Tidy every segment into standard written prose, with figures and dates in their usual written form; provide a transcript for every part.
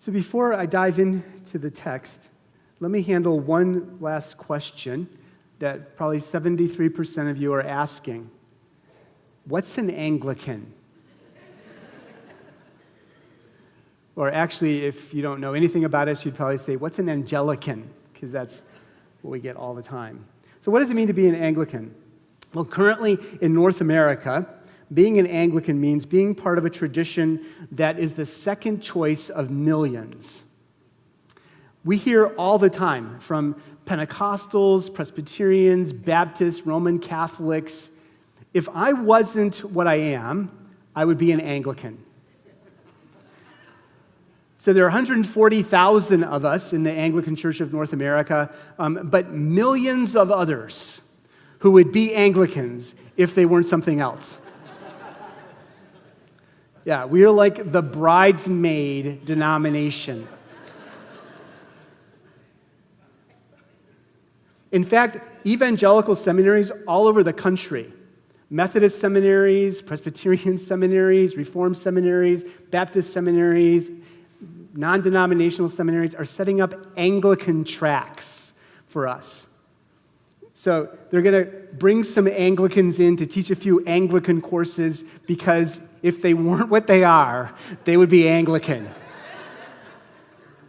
So before I dive into the text, let me handle one last question that probably 73% of you are asking. What's an Anglican? Or actually, if you don't know anything about us, you'd probably say, what's an Anglican? Because that's what we get all the time. So what does it mean to be an Anglican? Well, currently in North America, being an Anglican means being part of a tradition that is the second choice of millions. We hear all the time from Pentecostals, Presbyterians, Baptists, Roman Catholics, if I wasn't what I am, I would be an Anglican. So there are 140,000 of us in the Anglican Church of North America, but millions of others who would be Anglicans if they weren't something else. Yeah, we are like the bridesmaid denomination. In fact, evangelical seminaries all over the country, Methodist seminaries, Presbyterian seminaries, Reformed seminaries, Baptist seminaries, non-denominational seminaries are setting up Anglican tracks for us. So they're going to bring some Anglicans in to teach a few Anglican courses because if they weren't what they are, they would be Anglican.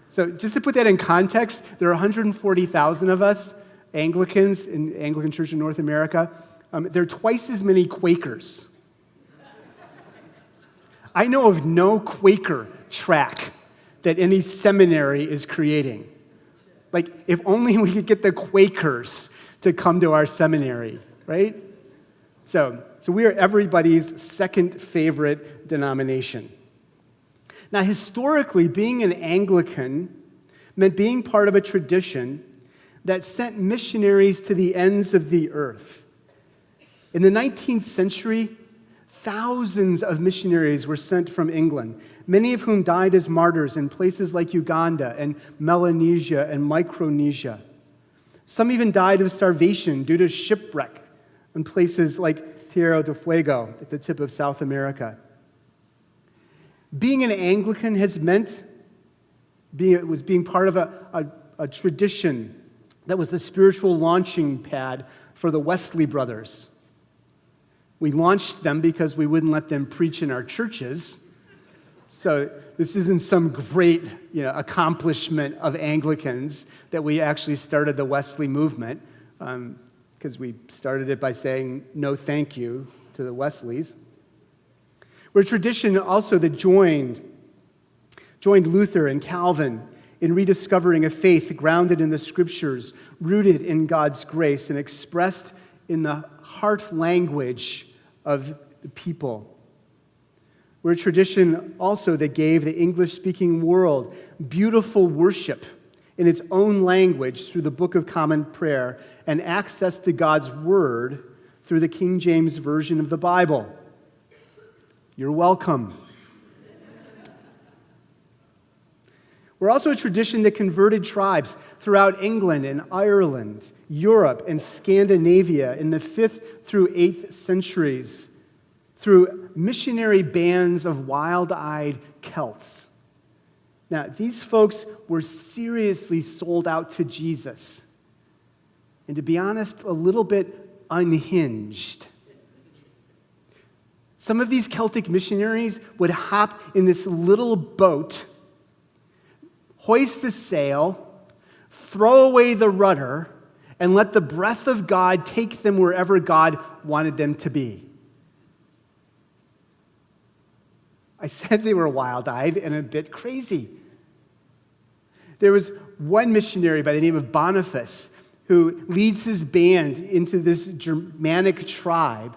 So just to put that in context, there are 140,000 of us, Anglicans in Anglican Church in North America. There are twice as many Quakers. I know of no Quaker track that any seminary is creating. Like, if only we could get the Quakers to come to our seminary, right? So we are everybody's second favorite denomination. Now, historically, being an Anglican meant being part of a tradition that sent missionaries to the ends of the earth. In the 19th century, thousands of missionaries were sent from England, many of whom died as martyrs in places like Uganda and Melanesia and Micronesia. Some even died of starvation due to shipwreck in places like Tierra del Fuego at the tip of South America. Being an Anglican has meant being part of a tradition that was the spiritual launching pad for the Wesley brothers. We launched them because we wouldn't let them preach in our churches. So this isn't some great, accomplishment of Anglicans that we actually started the Wesley movement, because we started it by saying no thank you to the Wesleys. We're a tradition also that joined Luther and Calvin in rediscovering a faith grounded in the Scriptures, rooted in God's grace, and expressed in the heart language of the people. We're a tradition also that gave the English-speaking world beautiful worship in its own language through the Book of Common Prayer and access to God's Word through the King James Version of the Bible. You're welcome. We're also a tradition that converted tribes throughout England and Ireland, Europe and Scandinavia in the 5th through 8th centuries through missionary bands of wild-eyed Celts. Now, these folks were seriously sold out to Jesus, and to be honest, a little bit unhinged. Some of these Celtic missionaries would hop in this little boat, hoist the sail, throw away the rudder, and let the breath of God take them wherever God wanted them to be. I said they were wild-eyed and a bit crazy. There was one missionary by the name of Boniface who leads his band into this Germanic tribe,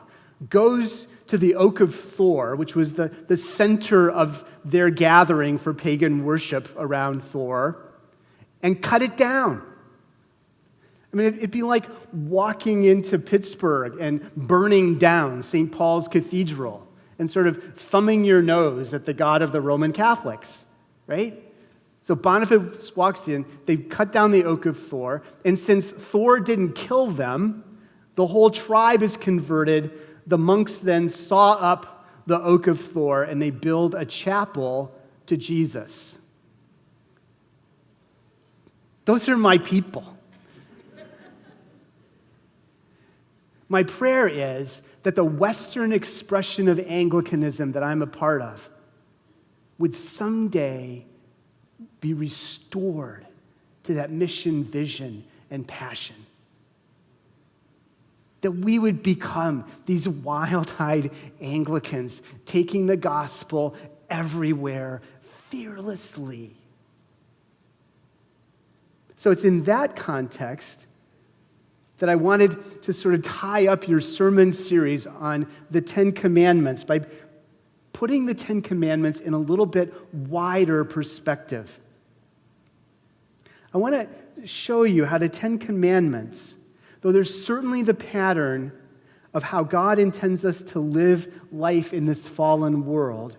goes to the Oak of Thor, which was the center of their gathering for pagan worship around Thor, and cut it down. I mean, it'd be like walking into Pittsburgh and burning down St. Paul's Cathedral and sort of thumbing your nose at the God of the Roman Catholics, right? So Boniface walks in, they cut down the Oak of Thor, and since Thor didn't kill them, the whole tribe is converted. The monks then saw up the Oak of Thor, and they build a chapel to Jesus. Those are my people. My prayer is that the Western expression of Anglicanism that I'm a part of would someday be restored to that mission, vision, and passion. That we would become these wild-eyed Anglicans, taking the gospel everywhere fearlessly. So it's in that context that I wanted to sort of tie up your sermon series on the Ten Commandments by putting the Ten Commandments in a little bit wider perspective. I want to show you how the Ten Commandments, though there's certainly the pattern of how God intends us to live life in this fallen world,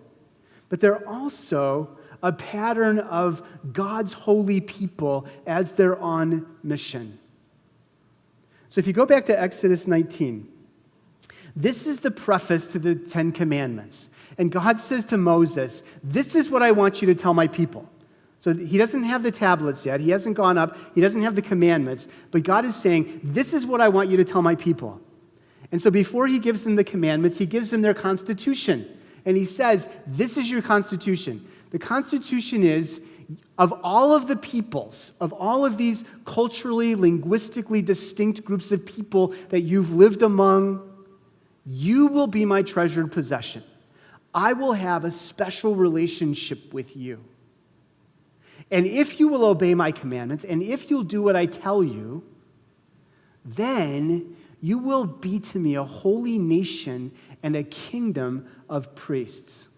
but they're also a pattern of God's holy people as they're on mission. So if you go back to Exodus 19, this is the preface to the Ten Commandments. And God says to Moses, this is what I want you to tell my people. So he doesn't have the tablets yet. He hasn't gone up. He doesn't have the commandments. But God is saying, this is what I want you to tell my people. And so before he gives them the commandments, he gives them their constitution. And he says, this is your constitution. The constitution is, of all of the peoples, of all of these culturally, linguistically distinct groups of people that you've lived among, you will be my treasured possession. I will have a special relationship with you. And if you will obey my commandments, and if you'll do what I tell you, then you will be to me a holy nation and a kingdom of priests.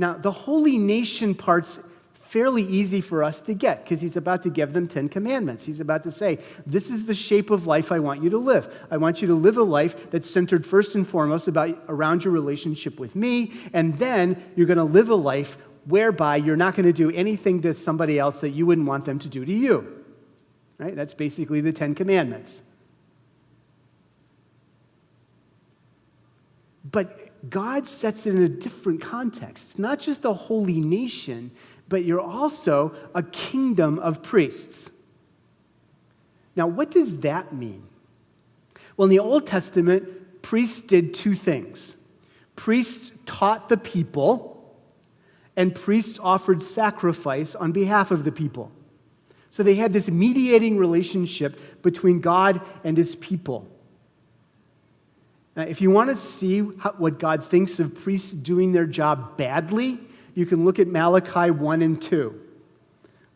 Now, the holy nation part's fairly easy for us to get because he's about to give them 10 commandments. He's about to say, this is the shape of life I want you to live. I want you to live a life that's centered first and foremost around your relationship with me, and then you're going to live a life whereby you're not going to do anything to somebody else that you wouldn't want them to do to you. Right? That's basically the 10 commandments. But God sets it in a different context. It's not just a holy nation, but you're also a kingdom of priests. Now, what does that mean? Well, in the Old Testament, priests did two things. Priests taught the people, and priests offered sacrifice on behalf of the people. So they had this mediating relationship between God and his people. Now, if you want to see what God thinks of priests doing their job badly, you can look at Malachi 1 and 2,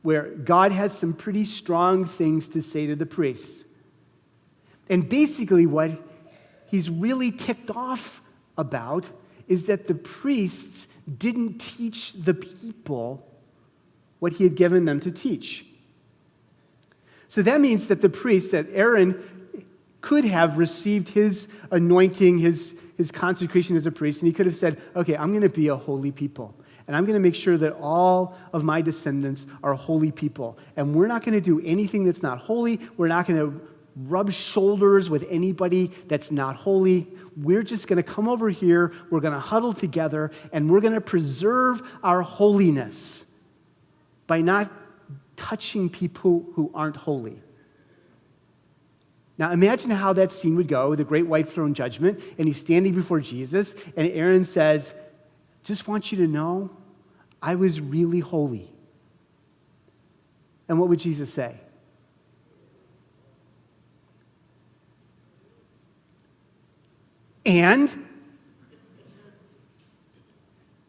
where God has some pretty strong things to say to the priests. And basically what he's really ticked off about is that the priests didn't teach the people what he had given them to teach. So that means that the priests, that Aaron could have received his anointing, his consecration as a priest, and he could have said, okay, I'm going to be a holy people, and I'm going to make sure that all of my descendants are holy people, and we're not going to do anything that's not holy. We're not going to rub shoulders with anybody that's not holy. We're just going to come over here, we're going to huddle together, and we're going to preserve our holiness by not touching people who aren't holy. Now imagine how that scene would go, the great white throne judgment, and he's standing before Jesus, and Aaron says, just want you to know, I was really holy. And what would Jesus say? And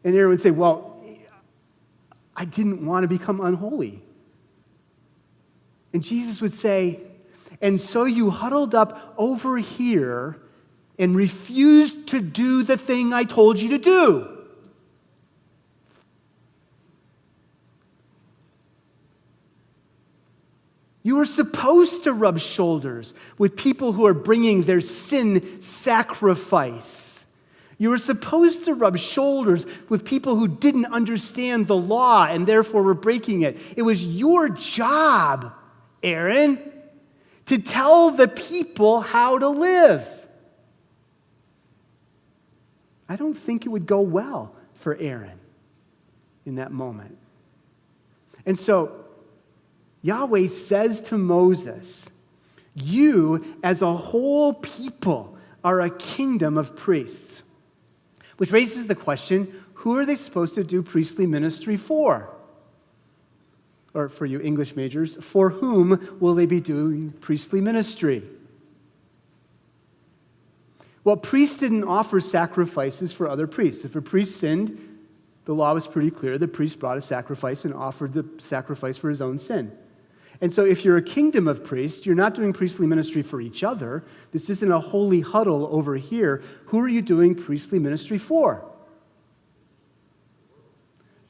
Aaron would say, well, I didn't want to become unholy. And Jesus would say, and so you huddled up over here and refused to do the thing I told you to do. You were supposed to rub shoulders with people who are bringing their sin sacrifice. You were supposed to rub shoulders with people who didn't understand the law and therefore were breaking it. It was your job, Aaron, to tell the people how to live. I don't think it would go well for Aaron in that moment. And so Yahweh says to Moses, you as a whole people are a kingdom of priests. Which raises the question, who are they supposed to do priestly ministry for? Or for you English majors, for whom will they be doing priestly ministry? Well, priests didn't offer sacrifices for other priests. If a priest sinned, the law was pretty clear. The priest brought a sacrifice and offered the sacrifice for his own sin. And so if you're a kingdom of priests, you're not doing priestly ministry for each other. This isn't a holy huddle over here. Who are you doing priestly ministry for?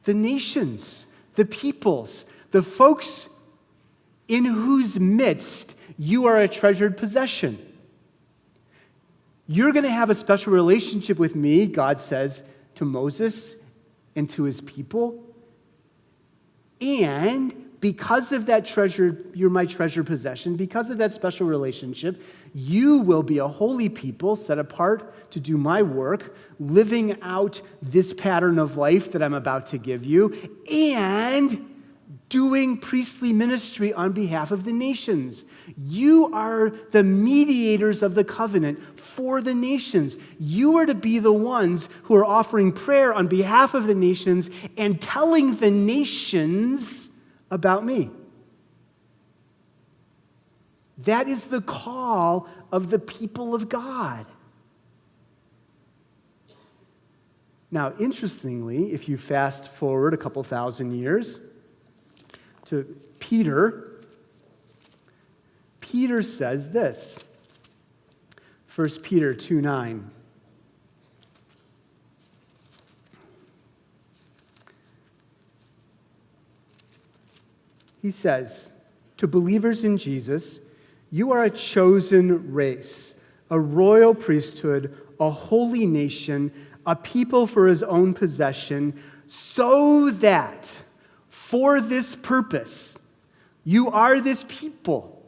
The nations, the peoples, the folks in whose midst you are a treasured possession. You're going to have a special relationship with me, God says to Moses and to his people. And because of that treasure, you're my treasured possession, because of that special relationship, you will be a holy people set apart to do my work, living out this pattern of life that I'm about to give you, and doing priestly ministry on behalf of the nations. You are the mediators of the covenant for the nations. You are to be the ones who are offering prayer on behalf of the nations and telling the nations about me. That is the call of the people of God. Now, interestingly, if you fast forward a couple thousand years to Peter, Peter says this, 1 Peter 2:9. He says, to believers in Jesus, you are a chosen race, a royal priesthood, a holy nation, a people for his own possession, so that for this purpose, you are this people,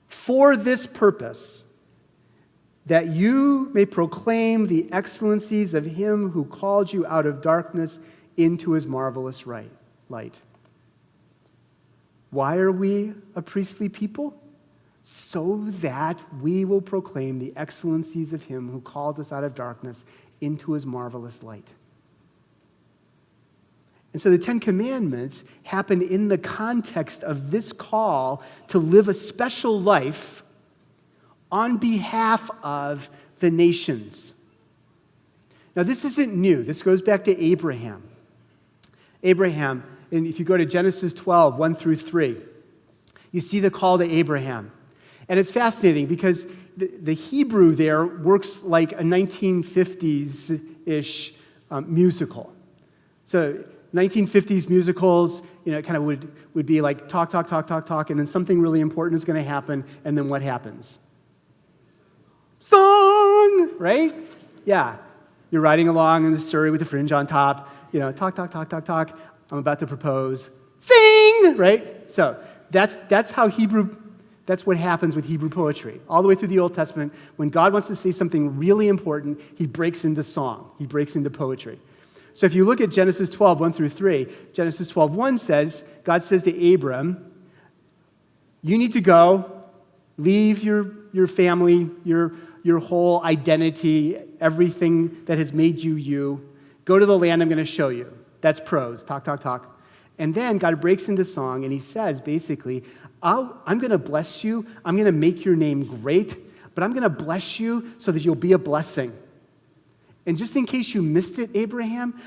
for this purpose, that you may proclaim the excellencies of him who called you out of darkness into his marvelous light. Why are we a priestly people? So that we will proclaim the excellencies of him who called us out of darkness into his marvelous light. And so the Ten Commandments happen in the context of this call to live a special life on behalf of the nations. Now, this isn't new. This goes back to Abraham. Abraham, and if you go to Genesis 12, 1 through 3, you see the call to Abraham. And it's fascinating because the Hebrew there works like a 1950s-ish musical. So 1950s musicals, kind of would be like talk, and then something really important is going to happen, and then what happens? Song, right? Yeah. You're riding along in the Surrey with the fringe on top, talk. I'm about to propose. Sing, right? So that's how that's what happens with Hebrew poetry. All the way through the Old Testament, when God wants to say something really important, he breaks into song. He breaks into poetry. So if you look at Genesis 12, 1 through 3, Genesis 12, 1 says, God says to Abram, you need to go, leave your family, your whole identity, everything that has made you you. Go to the land I'm going to show you. That's prose, talk. And then God breaks into song, and he says, basically, I'm going to bless you. I'm going to make your name great, but I'm going to bless you so that you'll be a blessing. And just in case you missed it, Abraham,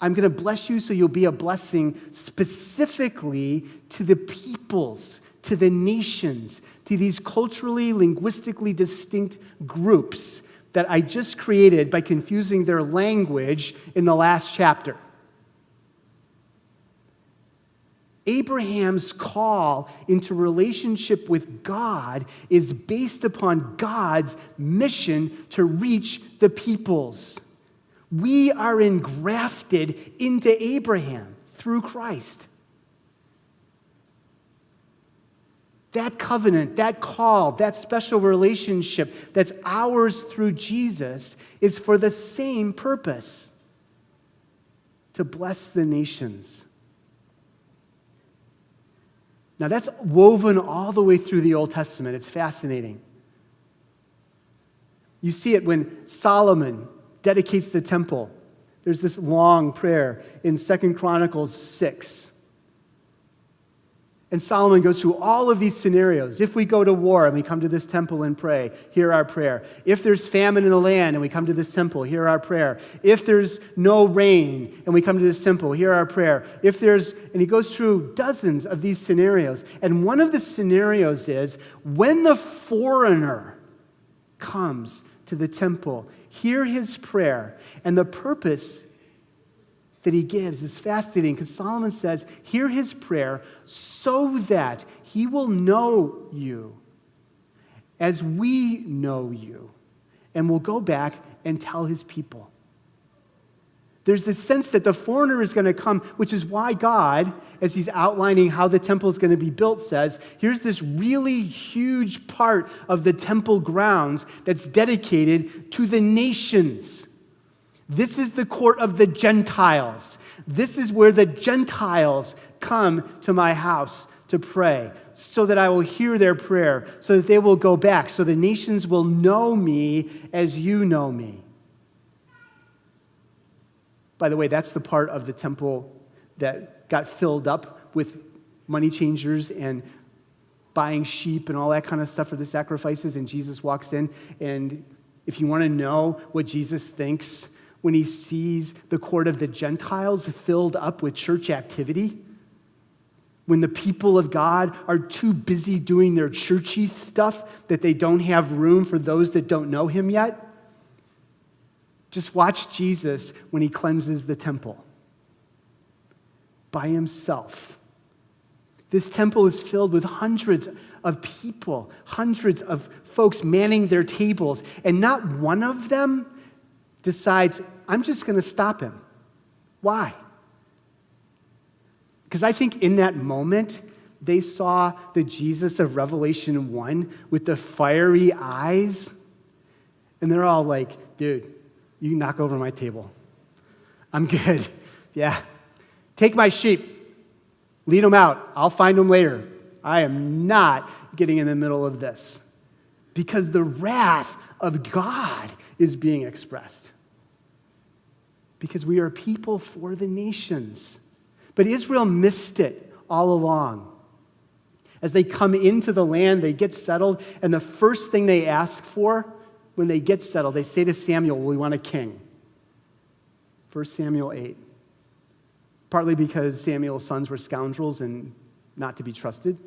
I'm going to bless you so you'll be a blessing specifically to the peoples, to the nations, to these culturally, linguistically distinct groups that I just created by confusing their language in the last chapter. Abraham's call into relationship with God is based upon God's mission to reach the peoples. We are engrafted into Abraham through Christ. That covenant, that call, that special relationship that's ours through Jesus is for the same purpose: to bless the nations. Now that's woven all the way through the Old Testament. It's fascinating. You see it when Solomon dedicates the temple. There's this long prayer in 2 Chronicles 6. And Solomon goes through all of these scenarios. If we go to war and we come to this temple and pray, hear our prayer. If there's famine in the land and we come to this temple, hear our prayer. If there's no rain and we come to this temple, hear our prayer. And he goes through dozens of these scenarios. And one of the scenarios is when the foreigner comes to the temple, hear his prayer. And the purpose that he gives is fascinating because Solomon says, hear his prayer so that he will know you as we know you, and will go back and tell his people. There's this sense that the foreigner is going to come, which is why God, as he's outlining how the temple is going to be built, says, here's this really huge part of the temple grounds that's dedicated to the nations. This is the court of the Gentiles. This is where the Gentiles come to my house to pray, so that I will hear their prayer, so that they will go back, so the nations will know me as you know me. By the way, that's the part of the temple that got filled up with money changers and buying sheep and all that kind of stuff for the sacrifices, and Jesus walks in, and if you want to know what Jesus thinks when he sees the court of the Gentiles filled up with church activity, when the people of God are too busy doing their churchy stuff that they don't have room for those that don't know him yet, just watch Jesus when he cleanses the temple by himself. This temple is filled with hundreds of people, hundreds of folks manning their tables, and not one of them decides, I'm just going to stop him. Why? Because I think in that moment, they saw the Jesus of Revelation 1 with the fiery eyes, and they're all like, dude, you can knock over my table. I'm good. Yeah. Take my sheep. Lead them out. I'll find them later. I am not getting in the middle of this. Because the wrath of God is being expressed. Because we are people for the nations. But Israel missed it all along. As they come into the land, they get settled, and the first thing they ask for when they get settled, they say to Samuel, we want a king. 1 Samuel 8. Partly because Samuel's sons were scoundrels and not to be trusted,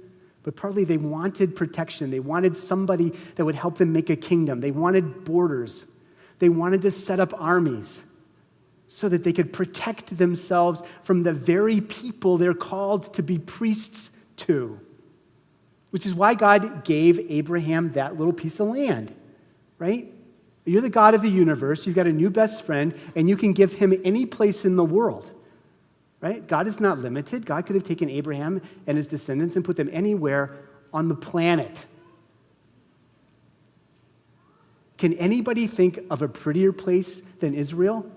but partly they wanted protection. They wanted somebody that would help them make a kingdom. They wanted borders. They wanted to set up armies so that they could protect themselves from the very people they're called to be priests to. Which is why God gave Abraham that little piece of land, right? You're the God of the universe, you've got a new best friend, and you can give him any place in the world, right? God is not limited. God could have taken Abraham and his descendants and put them anywhere on the planet. Can anybody think of a prettier place than Israel?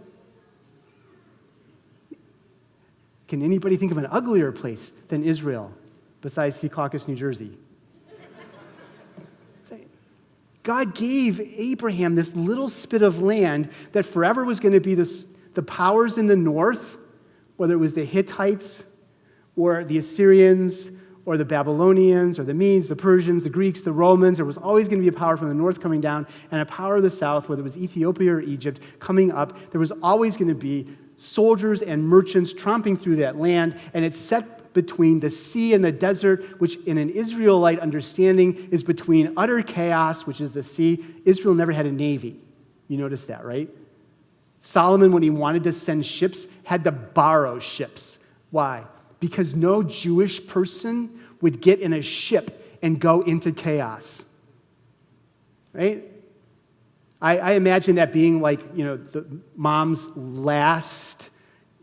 Can anybody think of an uglier place than Israel besides Secaucus, New Jersey? God gave Abraham this little spit of land that forever was going to be the powers in the north, whether it was the Hittites or the Assyrians or the Babylonians or the Medes, the Persians, the Greeks, the Romans. There was always going to be a power from the north coming down and a power of the south, whether it was Ethiopia or Egypt, coming up. There was always going to be soldiers and merchants tromping through that land, and it's set between the sea and the desert, which in an Israelite understanding is between utter chaos, which is the sea. Israel never had a navy. You notice that, right? Solomon, when he wanted to send ships, had to borrow ships. Why? Because no Jewish person would get in a ship and go into chaos. Right? I imagine that being like, the mom's last,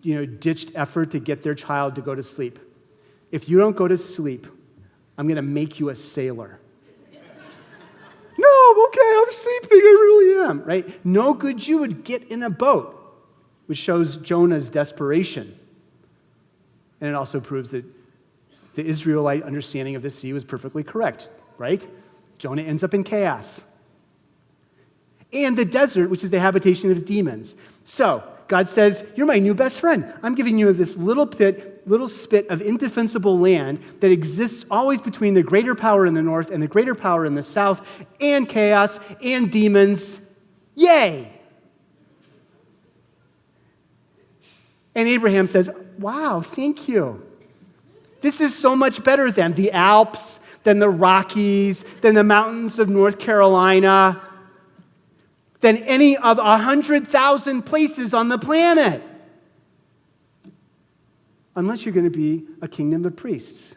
ditched effort to get their child to go to sleep. If you don't go to sleep, I'm going to make you a sailor. No, okay, I'm sleeping, I really am, right? No good Jew would get in a boat, which shows Jonah's desperation. And it also proves that The Israelite understanding of the sea was perfectly correct, right? Jonah ends up in chaos. And the desert, which is the habitation of demons. So, God says, you're my new best friend. I'm giving you this little spit of indefensible land that exists always between the greater power in the north and the greater power in the south, and chaos and demons. Yay! And Abraham says, wow, thank you. This is so much better than the Alps, than the Rockies, than the mountains of North Carolina, than any of 100,000 places on the planet. Unless you're going to be a kingdom of priests,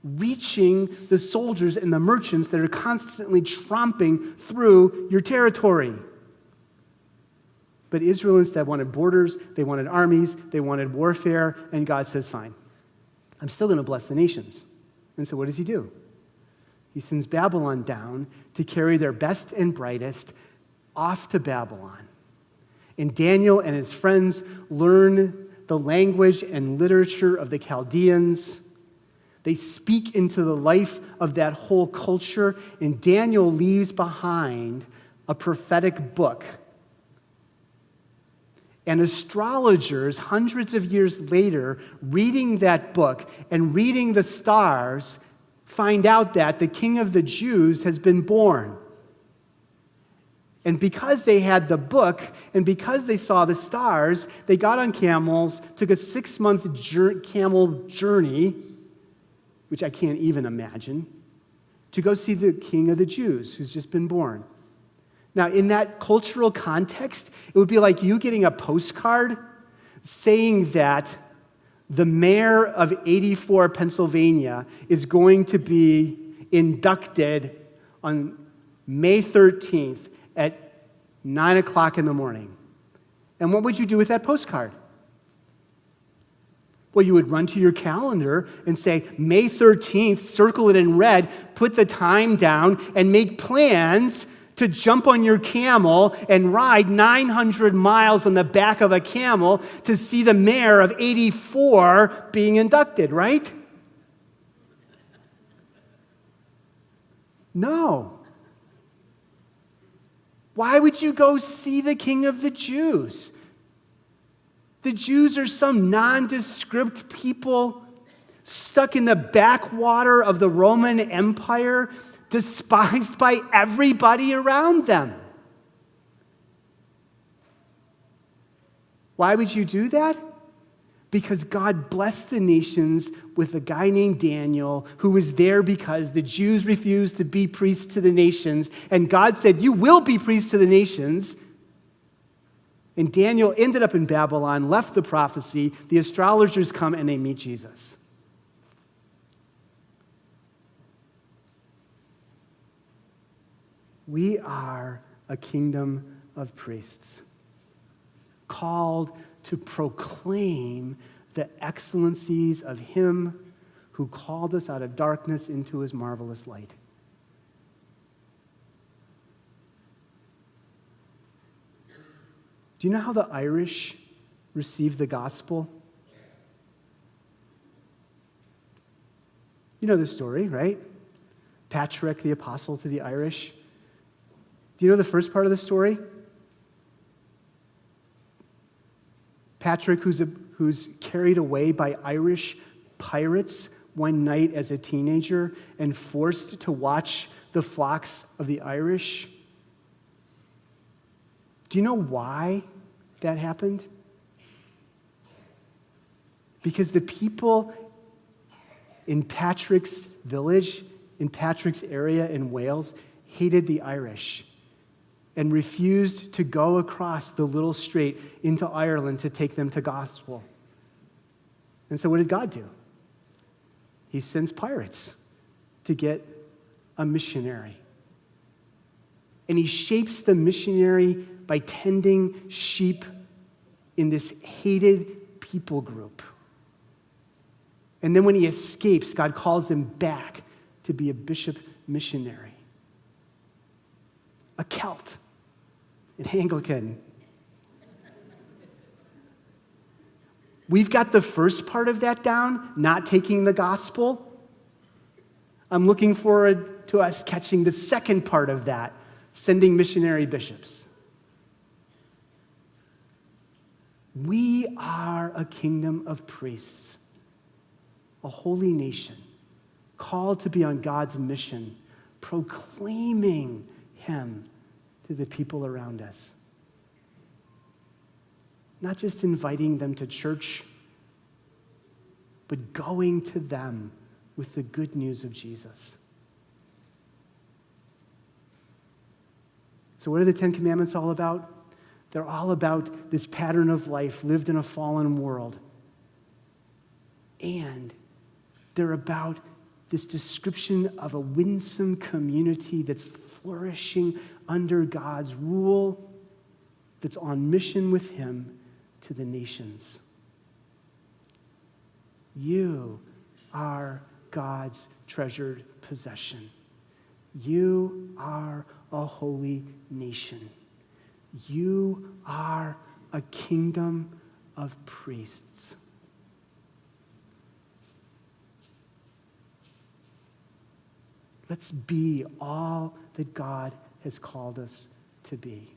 reaching the soldiers and the merchants that are constantly tromping through your territory. But Israel instead wanted borders, they wanted armies, they wanted warfare, and God says, fine, I'm still going to bless the nations. And so what does he do? He sends Babylon down to carry their best and brightest off to Babylon. And Daniel and his friends learn the language and literature of the Chaldeans. They speak into the life of that whole culture, and Daniel leaves behind a prophetic book. And astrologers, hundreds of years later, reading that book and reading the stars, find out that the King of the Jews has been born. And because they had the book, and because they saw the stars, they got on camels, took a 6-month camel journey, which I can't even imagine, to go see the King of the Jews, who's just been born. Now, in that cultural context, it would be like you getting a postcard saying that the mayor of 84, Pennsylvania, is going to be inducted on May 13th at 9 o'clock in the morning. And what would you do with that postcard? Well, you would run to your calendar and say, May 13th, circle it in red, put the time down, and make plans to jump on your camel and ride 900 miles on the back of a camel to see the mayor of 84 being inducted, right? No. Why would you go see the King of the Jews? The Jews are some nondescript people stuck in the backwater of the Roman Empire, despised by everybody around them. Why would you do that? Because God blessed the nations with a guy named Daniel who was there because the Jews refused to be priests to the nations. And God said, you will be priests to the nations. And Daniel ended up in Babylon, left the prophecy. The astrologers come and they meet Jesus. We are a kingdom of priests, called to proclaim the excellencies of him who called us out of darkness into his marvelous light. Do you know how the Irish received the gospel? You know the story, right? Patrick, the apostle to the Irish. Do you know the first part of the story? Patrick, who's carried away by Irish pirates one night as a teenager and forced to watch the flocks of the Irish. Do you know why that happened? Because the people in Patrick's village, in Patrick's area in Wales, hated the Irish and refused to go across the little strait into Ireland to take them to gospel. And so what did God do? He sends pirates to get a missionary. And he shapes the missionary by tending sheep in this hated people group. And then when he escapes, God calls him back to be a bishop missionary. A Celt. An Anglican. We've got the first part of that down, not taking the gospel. I'm looking forward to us catching the second part of that, sending missionary bishops. We are a kingdom of priests, a holy nation, called to be on God's mission, proclaiming him to the people around us. Not just inviting them to church, but going to them with the good news of Jesus. So what are the Ten Commandments all about? They're all about this pattern of life lived in a fallen world. And they're about this description of a winsome community that's flourishing under God's rule, that's on mission with him to the nations. You are God's treasured possession. You are a holy nation. You are a kingdom of priests. Let's be all that God has called us to be.